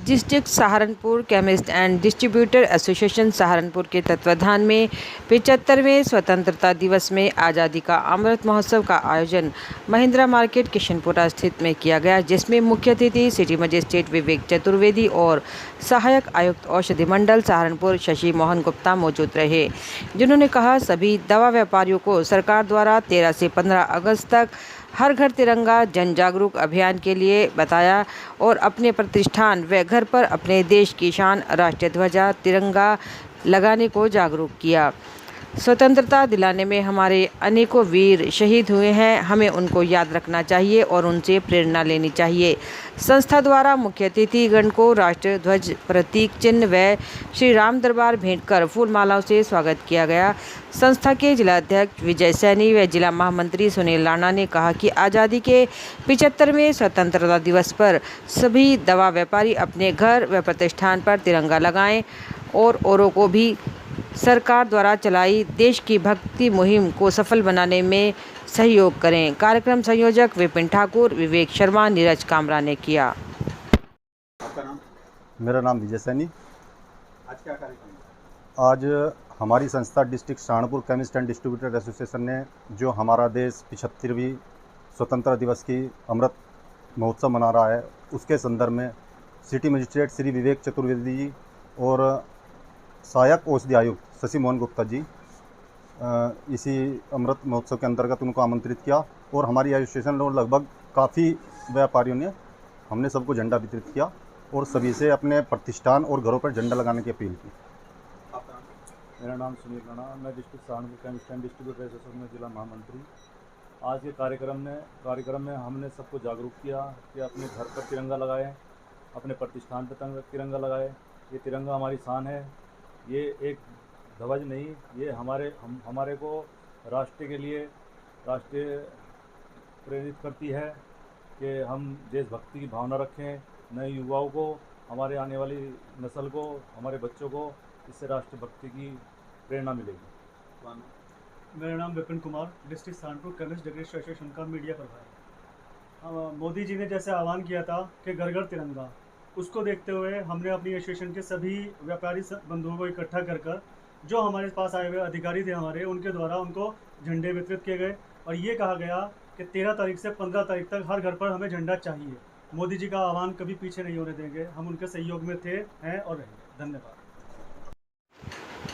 District Saharanpur chemist and distributor association Saharanpur के तत्वाधान में 75वें स्वतंत्रता दिवस में आज़ादी का अमृत महोत्सव का आयोजन महिंद्रा मार्केट किशनपुरा स्थित में किया गया, जिसमें मुख्य अतिथि सिटी मजिस्ट्रेट विवेक चतुर्वेदी और सहायक आयुक्त औषधि मंडल सहारनपुर शशि मोहन गुप्ता मौजूद रहे, जिन्होंने कहा सभी दवा व्यापारियों को सरकार द्वारा 13 से 15 अगस्त तक हर घर तिरंगा जन जागरूक अभियान के लिए बताया और अपने प्रतिष्ठान व घर पर अपने देश की शान राष्ट्रीय ध्वजा तिरंगा लगाने को जागरूक किया। स्वतंत्रता दिलाने में हमारे अनेकों वीर शहीद हुए हैं, हमें उनको याद रखना चाहिए और उनसे प्रेरणा लेनी चाहिए। संस्था द्वारा मुख्य अतिथिगण को राष्ट्रीय ध्वज प्रतीक चिन्ह व श्री राम दरबार भेंट कर फूल मालाओं से स्वागत किया गया। संस्था के जिलाध्यक्ष विजय सैनी व जिला महामंत्री सुनील राणा ने कहा कि आज़ादी के 75वें स्वतंत्रता दिवस पर सभी दवा व्यापारी अपने घर व प्रतिष्ठान पर तिरंगा लगाएं और औरों को भी सरकार द्वारा चलाई देश की भक्ति मुहिम को सफल बनाने में सहयोग करें। कार्यक्रम संयोजक विपिन ठाकुर, विवेक शर्मा, नीरज कामरा ने किया। आपका नाम? मेरा नाम विजय सैनी। आज क्या कार्यक्रम है? आज हमारी संस्था district Saharanpur chemist and distributor association ने जो हमारा देश 75वीं स्वतंत्रता दिवस की अमृत महोत्सव मना रहा है, उसके संदर्भ में सिटी मजिस्ट्रेट श्री विवेक चतुर्वेदी जी और सहायक औषधि आयुक्त शशि मोहन गुप्ता जी इसी अमृत महोत्सव के अंतर्गत उनको आमंत्रित किया और हमारी एसोसिएशन ने लगभग काफ़ी व्यापारियों ने हमने सबको झंडा वितरित किया और सभी से अपने प्रतिष्ठान और घरों पर झंडा लगाने की अपील की। आपका नाम? मेरा नाम सुनील राणा, मैं district Saharanpur chemist and distributor association में जिला महामंत्री। आज के कार्यक्रम में हमने सबको जागरूक किया कि अपने घर पर तिरंगा लगाएं, अपने प्रतिष्ठान पर तिरंगा लगाएं। ये तिरंगा हमारी शान है, ये एक ध्वज नहीं, ये हमारे को राष्ट्रीय प्रेरित करती है कि हम देशभक्ति की भावना रखें। नए युवाओं को, हमारे आने वाली नस्ल को, हमारे बच्चों को इससे राष्ट्रभक्ति की प्रेरणा मिलेगी। मेरा नाम Vipin Kumar, district Saharanpur chemist distributor association का मीडिया प्रभारी। मोदी जी ने जैसे आह्वान किया था कि घर घर तिरंगा, उसको देखते हुए हमने अपनी एसोसिएशन के सभी व्यापारी बंधुओं को इकट्ठा कर जो हमारे पास आए हुए अधिकारी थे हमारे, उनके द्वारा उनको झंडे वितरित किए गए और ये कहा गया कि 13 तारीख से 15 तारीख तक हर घर पर हमें झंडा चाहिए। मोदी जी का आह्वान कभी पीछे नहीं होने देंगे, हम उनके सहयोग में थे, हैं और रहेंगे। धन्यवाद।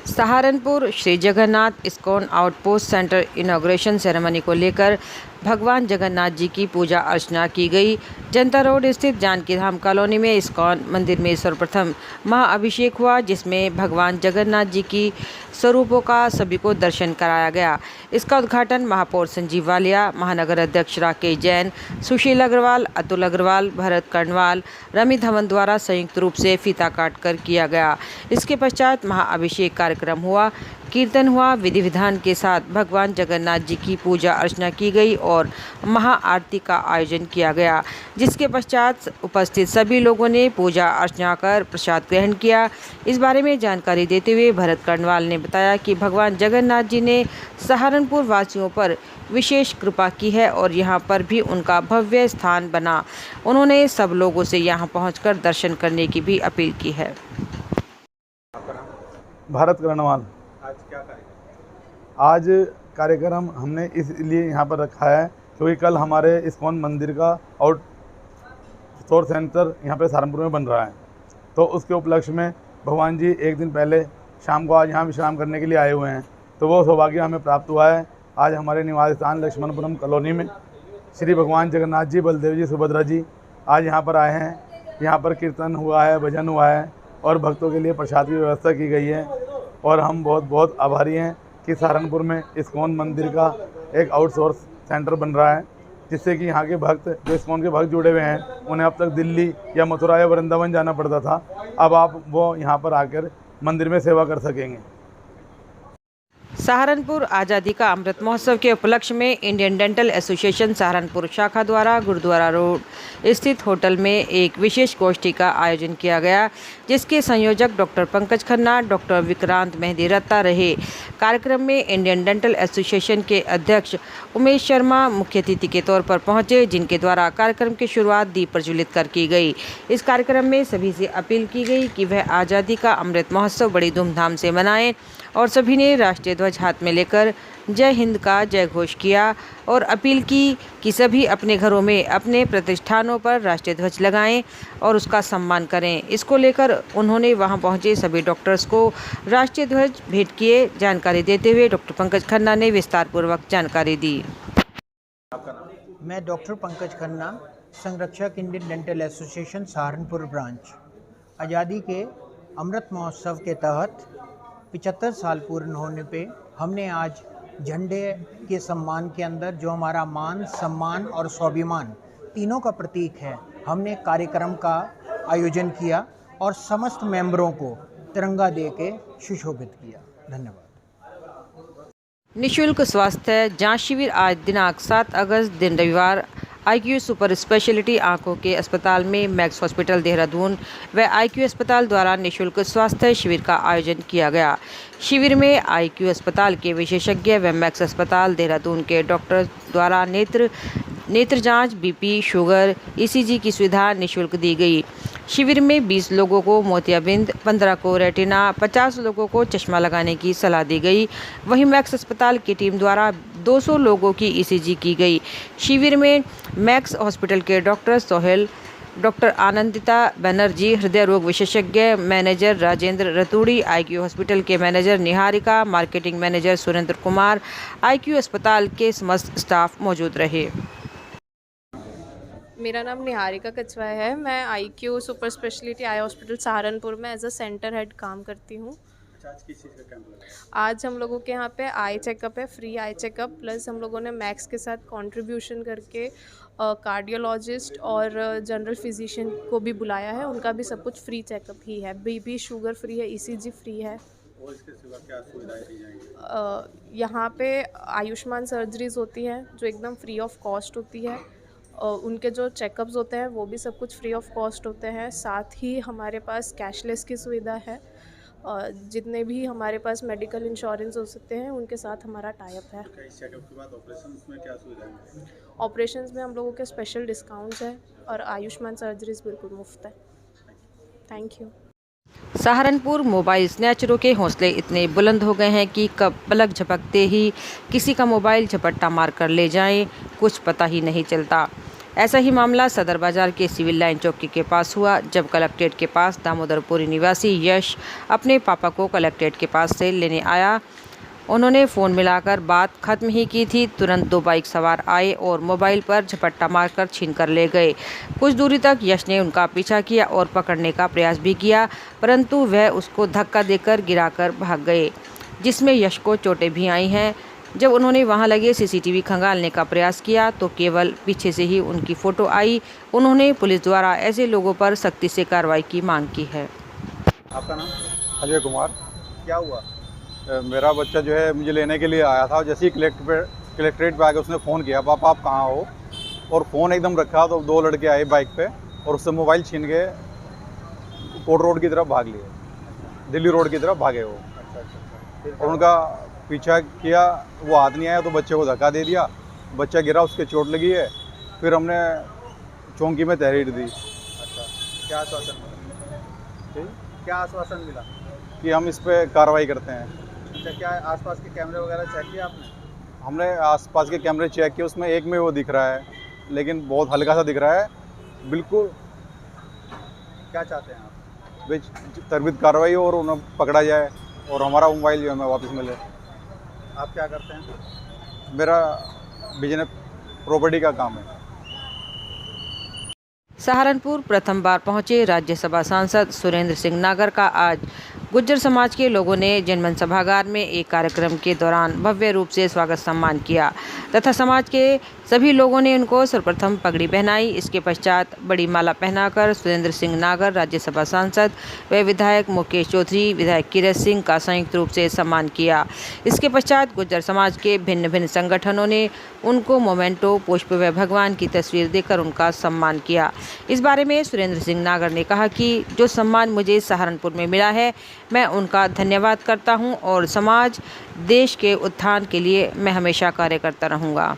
Saharanpur Shri Jagannath ISKCON outpost centre inauguration ceremony को लेकर भगवान जगन्नाथ जी की पूजा अर्चना की गई। जनता रोड स्थित जानकी धाम कॉलोनी में इस्कॉन मंदिर में सर्वप्रथम महाअभिषेक हुआ, जिसमें भगवान जगन्नाथ जी की स्वरूपों का सभी को दर्शन कराया गया। इसका उद्घाटन महापौर संजीव वालिया, महानगर अध्यक्ष राकेश जैन, सुशील अग्रवाल, अतुल अग्रवाल, भरत कर्णवाल, रमी धवन द्वारा संयुक्त रूप से फीता काट कर किया गया। इसके पश्चात महाअभिषेक कार्यक्रम हुआ, कीर्तन हुआ, विधि विधान के साथ भगवान जगन्नाथ जी की पूजा अर्चना की गई और महाआरती का आयोजन किया गया, जिसके पश्चात उपस्थित सभी लोगों ने पूजा अर्चना कर प्रसाद ग्रहण किया। इस बारे में जानकारी देते हुए भरत कर्णवाल ने बताया कि भगवान जगन्नाथ जी ने सहारनपुर वासियों पर विशेष कृपा की है और यहाँ पर भी उनका भव्य स्थान बना। उन्होंने सब लोगों से यहाँ पहुँचकर दर्शन करने की भी अपील की है। आपका नाम? भारत कर्णवाल। आज क्या कार्यक्रम? आज कार्यक्रम हमने इसलिए यहाँ पर रखा है क्योंकि कल हमारे इस्कॉन मंदिर का आउटसोर्स सेंटर यहाँ पे सहारनपुर में बन रहा है, तो उसके उपलक्ष्य में भगवान जी एक दिन पहले शाम को आज यहाँ विश्राम करने के लिए आए हुए हैं, तो वो सौभाग्य हमें प्राप्त हुआ है। आज हमारे निवास स्थान लक्ष्मणपुरम कॉलोनी में श्री भगवान जगन्नाथ जी, बलदेव जी, सुभद्रा जी आज यहाँ पर आए हैं। यहाँ पर कीर्तन हुआ है, भजन हुआ है और भक्तों के लिए प्रसाद की व्यवस्था की गई है और हम बहुत बहुत आभारी हैं कि सहारनपुर में इस्कॉन मंदिर का एक आउटसोर्स सेंटर बन रहा है, जिससे कि यहाँ के भक्त, जो इस्कॉन के भक्त जुड़े हुए हैं, उन्हें अब तक दिल्ली या मथुरा या वृंदावन जाना पड़ता था, अब आप वो यहाँ पर आकर मंदिर में सेवा कर सकेंगे। सहारनपुर आज़ादी का अमृत महोत्सव के उपलक्ष्य में इंडियन डेंटल एसोसिएशन सहारनपुर शाखा द्वारा गुरुद्वारा रोड स्थित होटल में एक विशेष गोष्ठी का आयोजन किया गया, जिसके संयोजक डॉक्टर पंकज खन्ना, डॉक्टर विक्रांत मेहंदी रत्ता रहे। कार्यक्रम में इंडियन डेंटल एसोसिएशन के अध्यक्ष उमेश शर्मा मुख्य अतिथि के तौर पर पहुंचे, जिनके द्वारा कार्यक्रम की शुरुआत दीप प्रज्वलित कर की गई। इस कार्यक्रम में सभी से अपील की गई कि वह आज़ादी का अमृत महोत्सव बड़ी धूमधाम से मनाएं और सभी ने राष्ट्रीय ध्वज हाथ में लेकर जय हिंद का जय घोष किया और अपील की कि सभी अपने घरों में अपने प्रतिष्ठानों पर राष्ट्रीय ध्वज लगाएं और उसका सम्मान करें। इसको लेकर उन्होंने वहां पहुंचे सभी डॉक्टर्स को राष्ट्रीय ध्वज भेंट किए। जानकारी देते हुए डॉक्टर पंकज खन्ना ने विस्तारपूर्वक जानकारी दी। मैं डॉक्टर पंकज खन्ना, संरक्षक Indian dental association Saharanpur branch. आज़ादी के अमृत महोत्सव के तहत 75 साल पूर्ण होने पे हमने आज झंडे के सम्मान के अंदर जो हमारा मान, सम्मान और स्वाभिमान तीनों का प्रतीक है, हमने कार्यक्रम का आयोजन किया और समस्त मेंबरों को तिरंगा दे के सुशोभित किया। धन्यवाद। निःशुल्क स्वास्थ्य जांच शिविर आज दिनांक 7 अगस्त दिन रविवार IQ सुपर स्पेशलिटी आंखों के अस्पताल में मैक्स हॉस्पिटल देहरादून व IQ अस्पताल द्वारा निःशुल्क स्वास्थ्य शिविर का आयोजन किया गया। शिविर में IQ अस्पताल के विशेषज्ञ व मैक्स अस्पताल देहरादून के डॉक्टर द्वारा नेत्र जांच, BP, शुगर, ECG की सुविधा निःशुल्क दी गई। शिविर में 20 लोगों को मोतियाबिंद, 15 को रेटिना, 50 लोगों को चश्मा लगाने की सलाह दी गई। वहीं मैक्स अस्पताल की टीम द्वारा 200 लोगों की ECG की गई। शिविर में मैक्स हॉस्पिटल के डॉक्टर सोहेल, डॉक्टर आनंदिता बनर्जी, हृदय रोग विशेषज्ञ manager Rajendra Raturi, IQ hospital के manager Niharika, marketing manager Surendra Kumar, IQ अस्पताल के समस्त स्टाफ मौजूद रहे। मेरा नाम निहारिका कछवा है। मैं IQ super speciality eye hospital Saharanpur में एज अ सेंटर हेड काम करती हूँ। आज किस चीज़ का कैंप लगा? आज हम लोगों के यहाँ पे आई चेकअप है, फ्री आई चेकअप, प्लस हम लोगों ने मैक्स के साथ कंट्रीब्यूशन करके कार्डियोलॉजिस्ट और जनरल फिजिशियन को भी बुलाया है। उनका भी सब कुछ फ्री चेकअप ही है। BP शुगर फ्री है, ECG फ्री है। और इसके सिवा क्या सुविधाएं दी जाएंगी? यहाँ पे आयुष्मान सर्जरीज होती हैं जो एकदम फ्री ऑफ कॉस्ट होती है। उनके जो चेकअप्स होते हैं वो भी सब कुछ फ्री ऑफ कॉस्ट होते हैं। साथ ही हमारे पास कैशलेस की सुविधा है। जितने भी हमारे पास मेडिकल इंश्योरेंस हो सकते हैं उनके साथ हमारा टाई अप है। इस चेकअप के बाद ऑपरेशंस में क्या सुविधाएं हैं? ऑपरेशंस में हम लोगों के स्पेशल डिस्काउंट्स हैं और आयुष्मान सर्जरीज बिल्कुल मुफ्त है। Thank you. सहारनपुर मोबाइल स्नैचरों के हौसले इतने बुलंद हो गए हैं कि कब पलक झपकते ही किसी का मोबाइल झपट्टा मार कर ले जाएं, कुछ पता ही नहीं चलता। ऐसा ही मामला सदर बाजार के सिविल लाइन चौकी के पास हुआ, जब कलेक्ट्रेट के पास दामोदरपुरी निवासी यश अपने पापा को कलेक्ट्रेट के पास से लेने आया। उन्होंने फ़ोन मिलाकर बात खत्म ही की थी, तुरंत 2 बाइक सवार आए और मोबाइल पर झपट्टा मारकर छीन कर ले गए। कुछ दूरी तक यश ने उनका पीछा किया और पकड़ने का प्रयास भी किया, परंतु वह उसको धक्का देकर गिराकर भाग गए, जिसमें यश को चोटें भी आई हैं। जब उन्होंने वहां लगे CCTV खंगालने का प्रयास किया तो केवल पीछे से ही उनकी फ़ोटो आई। उन्होंने पुलिस द्वारा ऐसे लोगों पर सख्ती से कार्रवाई की मांग की है। आपका नाम? अजय कुमार। क्या हुआ? मेरा बच्चा जो है मुझे लेने के लिए आया था। जैसे ही कलेक्ट्रेट पे आके उसने फ़ोन किया, पापा आप कहाँ हो, और फ़ोन एकदम रखा तो 2 लड़के आए बाइक पे और उससे मोबाइल छीन के कोट रोड की तरफ भाग लिए, दिल्ली रोड की तरफ भागे वो। और उनका पीछा किया, वो हाथ नहीं आया तो बच्चे को धक्का दे दिया, बच्चा गिरा, उसके चोट लगी है। फिर हमने चौंकी में तहरीर दी। अच्छा, क्या आश्वासन मिला? क्या आश्वासन मिला? कि हम इस पे कार्रवाई करते हैं। अच्छा, क्या आसपास के कैमरे वगैरह चेक किए आपने? हमने आसपास के कैमरे चेक किए, उसमें एक में वो दिख रहा है, लेकिन बहुत हल्का सा दिख रहा है। बिल्कुल। क्या चाहते हैं आप? भाई त्वरित कार्रवाई हो और उन्हें पकड़ा जाए और हमारा मोबाइल जो है हमें वापस मिले। आप क्या करते हैं? मेरा बिजनेस प्रॉपर्टी का काम है। सहारनपुर प्रथम बार पहुंचे राज्यसभा सांसद सुरेंद्र सिंह नागर का आज गुज्जर समाज के लोगों ने जनमन सभागार में एक कार्यक्रम के दौरान भव्य रूप से स्वागत सम्मान किया तथा समाज के सभी लोगों ने उनको सर्वप्रथम पगड़ी पहनाई। इसके पश्चात बड़ी माला पहनाकर सुरेंद्र सिंह नागर, राज्यसभा सांसद व विधायक मुकेश चौधरी, विधायक किरत सिंह का संयुक्त रूप से सम्मान किया। इसके पश्चात गुज्जर समाज के भिन्न भिन्न संगठनों ने उनको मोमेंटो, पुष्प व भगवान की तस्वीर देकर उनका सम्मान किया। इस बारे में सुरेंद्र सिंह नागर ने कहा कि जो सम्मान मुझे सहारनपुर में मिला है, मैं उनका धन्यवाद करता हूं और समाज, देश के उत्थान के लिए मैं हमेशा कार्य करता रहूंगा।